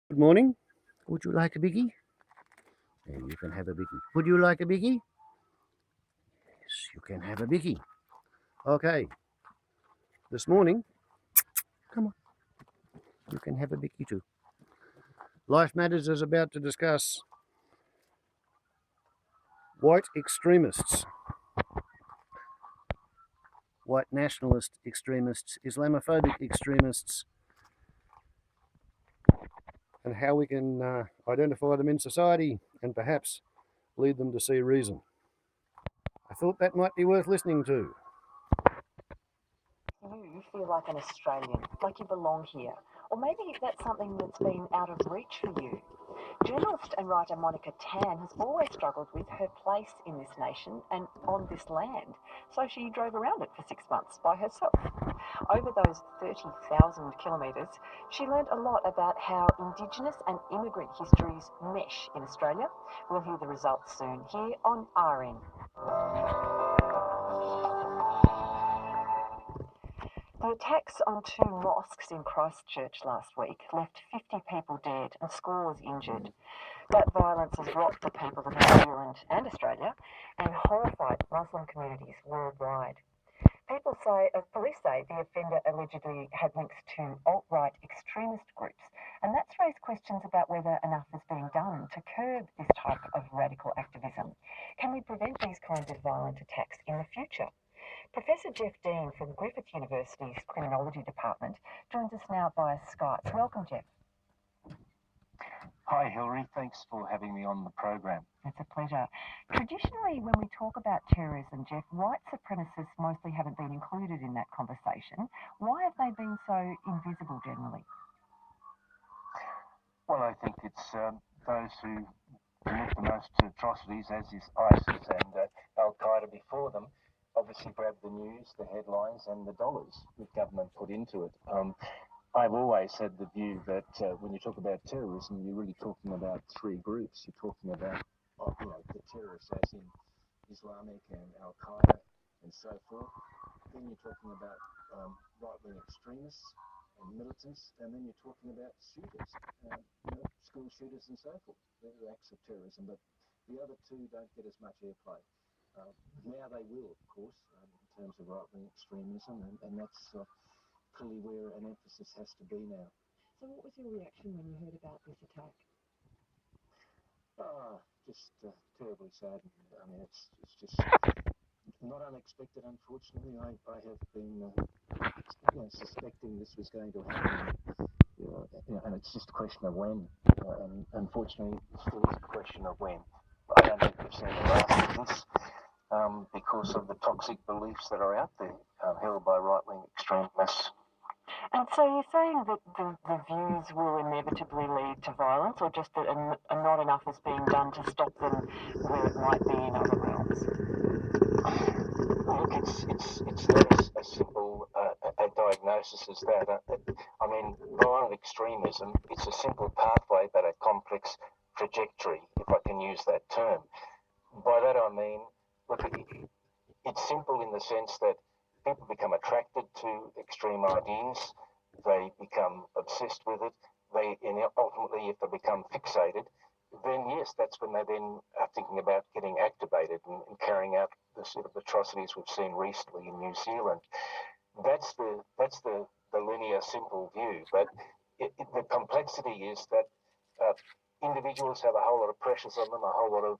Good morning. Would you like a biggie? Yeah, you can have a biggie. Would you like a biggie? Yes, you can have a biggie. Okay, this morning, come on, you can have a biggie too. Life Matters is about to discuss white extremists, white nationalist extremists, Islamophobic extremists, and how we can identify them in society and perhaps lead them to see reason. I thought that might be worth listening to. You feel like an Australian, like you belong here. Or maybe that's something that's been out of reach for you. Journalist and writer Monica Tan has always struggled with her place in this nation and on this land, so she drove around it for 6 months by herself. Over those 30,000 kilometres, she learned a lot about how Indigenous and immigrant histories mesh in Australia. We'll hear the results soon here on RN. The attacks on two mosques in Christchurch last week left 50 people dead and scores injured. That violence has rocked the people of New Zealand and Australia and horrified Muslim communities worldwide. Police say the offender allegedly had links to alt-right extremist groups, and that's raised questions about whether enough is being done to curb this type of radical activism. Can we prevent these kinds of violent attacks in the future? Professor Jeff Dean from Griffith University's Criminology Department joins us now via Skype. Welcome, Jeff. Hi, Hilary. Thanks for having me on the program. It's a pleasure. Traditionally, when we talk about terrorism, Jeff, white supremacists mostly haven't been included in that conversation. Why have they been so invisible generally? Well, I think it's those who commit the most atrocities, as is ISIS and Al Qaeda before them, obviously grab the news, the headlines, and the dollars that government put into it. I've always had the view that when you talk about terrorism, you're really talking about three groups. You're talking about the terrorists, as in Islamic and Al Qaeda and so forth. Then you're talking about right-wing extremists and militants, and then you're talking about shooters, school shooters and so forth. They're acts of terrorism, but the other two don't get as much airplay. Now they will, of course, in terms of right-wing extremism, and that's clearly where an emphasis has to be now. So what was your reaction when you heard about this attack? Just terribly saddened. I mean, it's just not unexpected, unfortunately. I have been suspecting this was going to happen, and it's just a question of when. And unfortunately, it still is a question of when. I don't think we've seen the last of this because of the toxic beliefs that are out there held by right-wing extremists. And so you're saying that the views will inevitably lead to violence, or just that not enough is being done to stop them where it might be in other realms? Look, it's not as simple a diagnosis as that. I mean, violent extremism, it's a simple pathway but a complex trajectory, if I can use that term. By that I mean, look, it's simple in the sense that people become attracted to extreme ideas, they become obsessed with it, and ultimately if they become fixated, then yes, that's when they then are thinking about getting activated and carrying out the sort of atrocities we've seen recently in New Zealand. That's the linear, simple view. But the complexity is that individuals have a whole lot of pressures on them, a whole lot of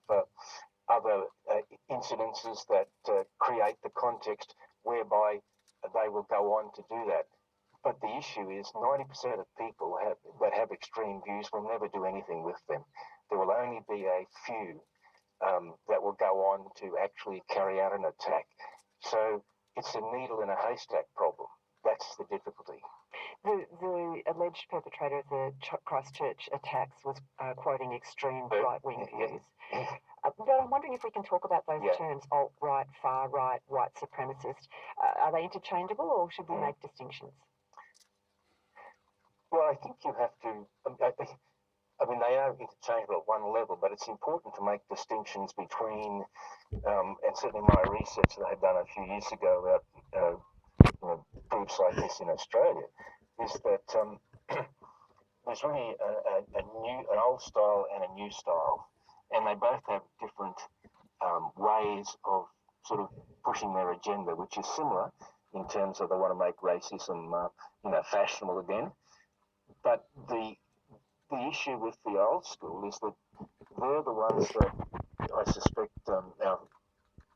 other incidences that create the context whereby they will go on to do that. But the issue is 90% of people that have extreme views will never do anything with them. There will only be a few that will go on to actually carry out an attack. So it's a needle in a haystack problem. That's the difficulty. The alleged perpetrator of the Christchurch attacks was quoting extreme right-wing views. But I'm wondering if we can talk about those terms, alt-right, far-right, white supremacist. Are they interchangeable, or should we make distinctions? Well, I think you have to. I mean, they are interchangeable at one level, but it's important to make distinctions between, and certainly my research that I had done a few years ago about groups like this in Australia, is that there's really an old style and a new style, and they both have different ways of sort of pushing their agenda, which is similar in terms of they want to make racism, fashionable again. But the issue with the old school is that they're the ones that I suspect our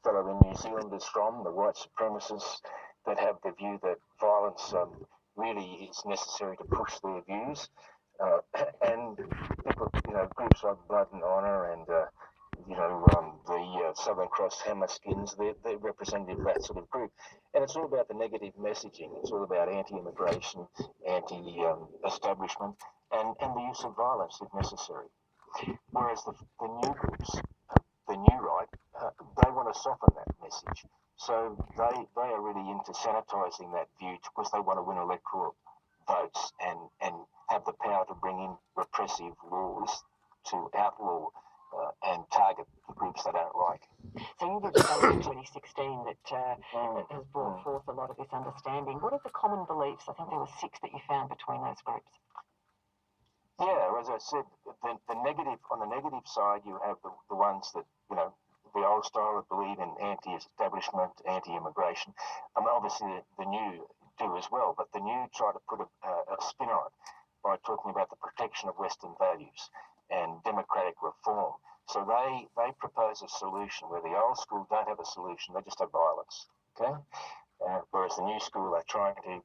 fellow New Zealanders from, the white supremacists that have the view that violence really is necessary to push their views. And people, groups like Blood and Honour and, the Southern Cross Hammerskins, they're representative of that sort of group. And it's all about the negative messaging. It's all about anti-immigration, anti-establishment, and the use of violence if necessary. Whereas the new groups, the new right, they want to soften that message. So they are really into sanitising that view because they want to win electoral votes and have the power to bring in repressive laws to outlaw and target the groups they don't like. So you did a in 2016 that has brought forth a lot of this understanding. What are the common beliefs? I think there were 6 that you found between those groups. Yeah, as I said, the negative, on the negative side, you have the ones that, the old style that believe in anti-establishment, anti-immigration. Obviously the new do as well, but the new try to put a spin on it by talking about the protection of Western values and democratic reform. So they propose a solution where the old school don't have a solution, they just have violence, okay? Whereas the new school are trying to,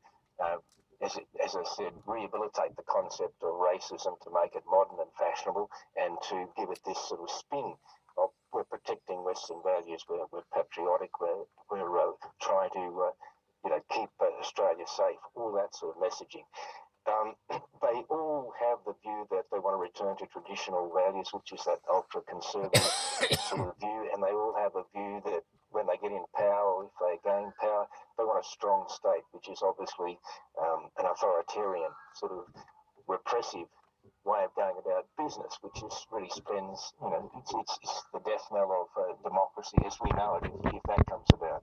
as I said, rehabilitate the concept of racism to make it modern and fashionable and to give it this sort of spin of we're protecting Western values, we're patriotic, we're trying to keep Australia safe, all that sort of messaging. They all have the view that they want to return to traditional values, which is that ultra-conservative sort of view, and they all have a view that when they get in power, or if they gain power, they want a strong state, which is obviously an authoritarian sort of repressive way of going about business, which is really spends, it's the death knell of democracy as we know it, if that comes about.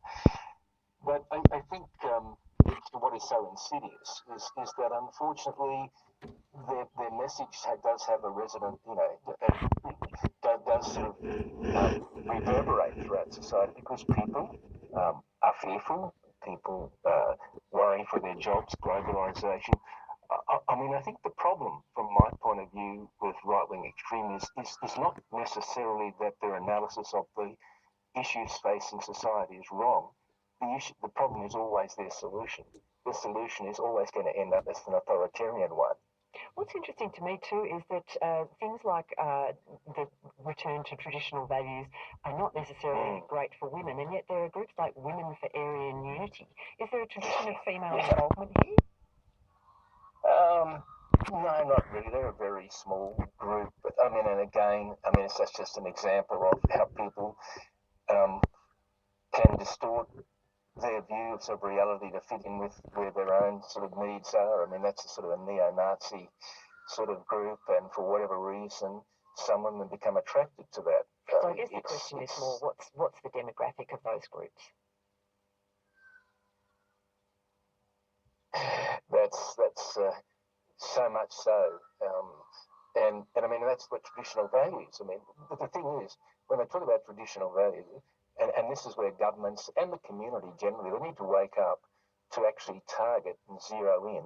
But I think what is so insidious is that unfortunately their message does have a resonant, does sort of reverberate throughout society because people are fearful, people worry for their jobs, globalisation. I think the problem from my point of view with right-wing extremists is not necessarily that their analysis of the issues facing society is wrong. The problem is always their solution. The solution is always going to end up as an authoritarian one. What's interesting to me too is that things like the return to traditional values are not necessarily great for women, and yet there are groups like Women for Aryan Unity. Is there a tradition of female involvement here? No, not really. They're a very small group. But and again, that's just an example of how people can distort their views of reality to fit in with where their own sort of needs are. That's a sort of a neo-Nazi sort of group, and for whatever reason, some women become attracted to that. So I guess the question is more, what's the demographic of those groups? That's so much so. And that's what traditional values. But the thing is, when they talk about traditional values, and this is where governments and the community generally, they need to wake up to actually target and zero in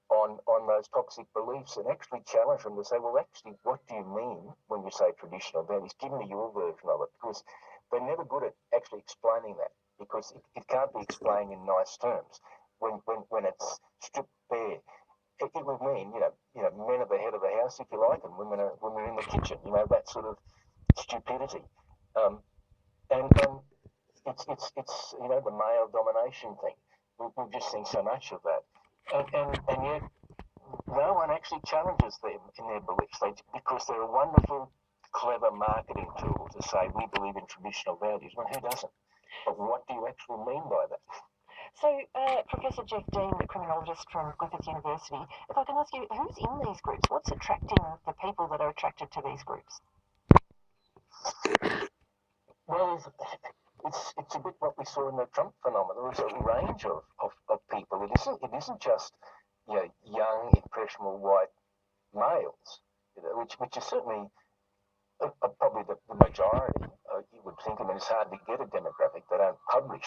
on those toxic beliefs and actually challenge them to say, well, actually, what do you mean when you say traditional values? Give me your version of it, because they're never good at actually explaining that, because it can't be explained in nice terms. When it's stripped bare, it would mean, men are the head of the house, if you like, and women are in the kitchen, that sort of stupidity. And it's the male domination thing. We've just seen so much of that. And yet no one actually challenges them in their beliefs because they're a wonderful, clever marketing tool to say we believe in traditional values. Well, who doesn't? But what do you actually mean by that? So, Professor Jeff Dean, the criminologist from Griffith University, if I can ask you, who's in these groups? What's attracting the people that are attracted to these groups? Well, it's a bit what we saw in the Trump phenomenon. There's a range of people. It isn't just young, impressionable white males, which is certainly probably the majority. You would think. I mean, it's hard to get a demographic. They don't publish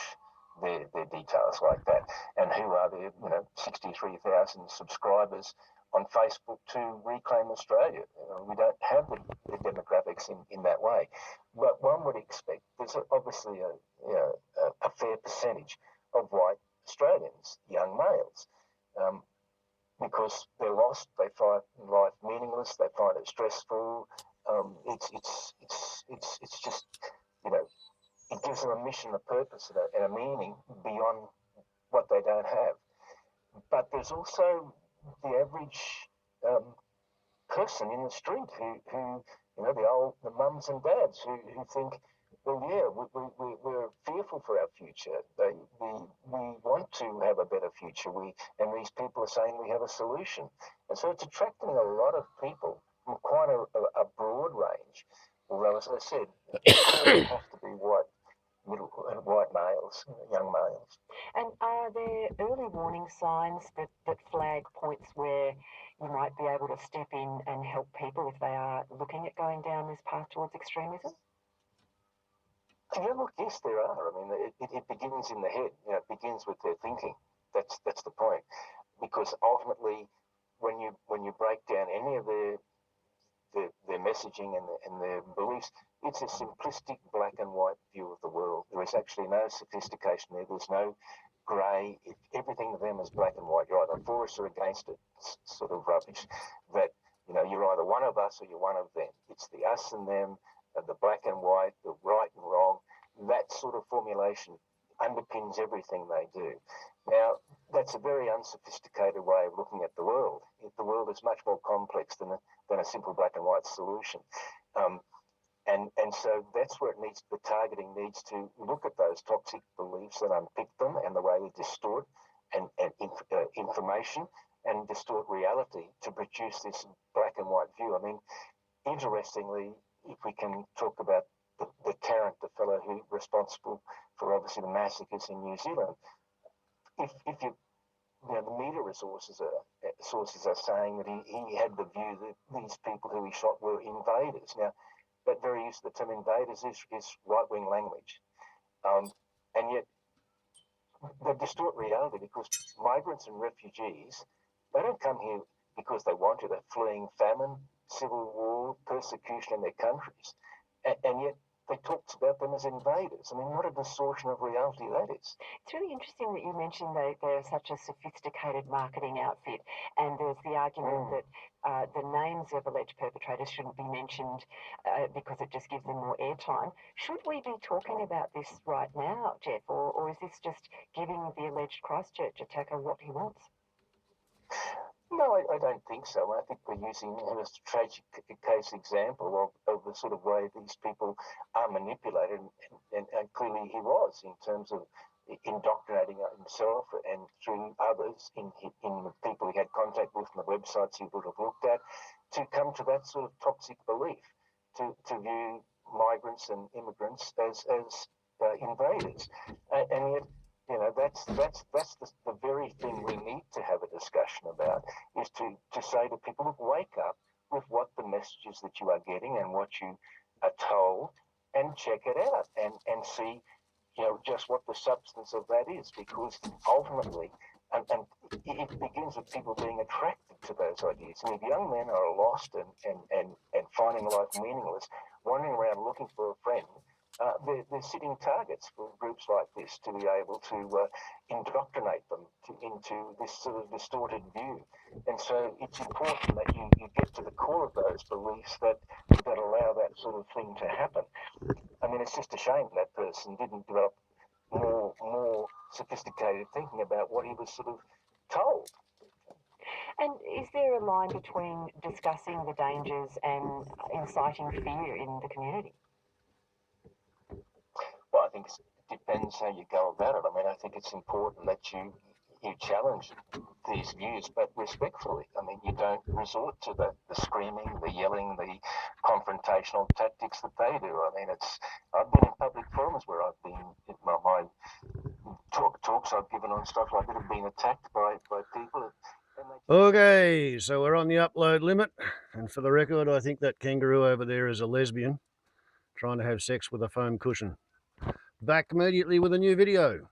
their details like that. And who are their 63,000 subscribers on Facebook to Reclaim Australia? We don't have the demographics in that way. But one would expect there's obviously a fair percentage of white Australians, young males, because they're lost. They find life meaningless. They find it stressful. It's just it gives them a mission, a purpose, and a meaning beyond what they don't have. But there's also the average person in the street who the mums and dads who think, well, yeah, we're fearful for our future. We want to have a better future. And these people are saying we have a solution. And so it's attracting a lot of people from quite a broad range. Although, as I said, it doesn't have to be white males, young males. And are there early warning signs that flag points where you might be able to step in and help people if they are looking at going down this path towards extremism? Yeah, look, yes, there are. I mean, it begins in the head. It begins with their thinking. That's the point. Because ultimately, when you break down any of their messaging and their beliefs, it's a simplistic black and white view of the world. There is actually no sophistication there. There's no grey. Everything to them is black and white. You're either for us or against it. It's sort of rubbish. That you're either one of us or you're one of them. It's the us and them, the black and white, the right and wrong. That sort of formulation underpins everything they do. Now, that's a very unsophisticated way of looking at the world. The world is much more complex than a simple black and white solution. And so that's where the targeting needs to look at those toxic beliefs and unpick them and the way they distort information and distort reality to produce this black and white view. I mean, interestingly, if we can talk about the Tarrant, the fellow who's responsible for obviously the massacres in New Zealand, if you the media sources are saying that he had the view that these people who he shot were invaders. Now, that very use of the term invaders is right-wing language. And yet, they distort reality because migrants and refugees, they don't come here because they want to. They're fleeing famine, civil war, persecution in their countries. And yet, they talked about them as invaders. I mean, what a distortion of reality that is. It's really interesting that you mentioned they're such a sophisticated marketing outfit, and there's the argument that the names of alleged perpetrators shouldn't be mentioned because it just gives them more airtime. Should we be talking about this right now, Jeff, or is this just giving the alleged Christchurch attacker what he wants? No, I don't think so. I think we're using a tragic case example of the sort of way these people are manipulated, and clearly he was in terms of indoctrinating himself and through others in the people he had contact with and the websites he would have looked at to come to that sort of toxic belief, to view migrants and immigrants as invaders, and yet. That's the very thing we need to have a discussion about, is to say to people, look, wake up with what the messages that you are getting and what you are told, and check it out and see, just what the substance of that is, because ultimately, and it begins with people being attracted to those ideas. And if young men are lost and finding life meaningless, wandering around looking for a friend, they're sitting targets for groups like this to be able to indoctrinate them into this sort of distorted view. And so it's important that you get to the core of those beliefs that allow that sort of thing to happen. I mean, it's just a shame that person didn't develop more sophisticated thinking about what he was sort of told. And is there a line between discussing the dangers and inciting fear in the community? Well, I think it depends how you go about it. I mean, I think it's important that you challenge these views, but respectfully. I mean, you don't resort to the screaming, the yelling, the confrontational tactics that they do. I mean, I've been in public forums where I've been, my talks I've given on stuff like that have been attacked by people. And Okay, so we're on the upload limit, and for the record, I think that kangaroo over there is a lesbian trying to have sex with a foam cushion. Back immediately with a new video.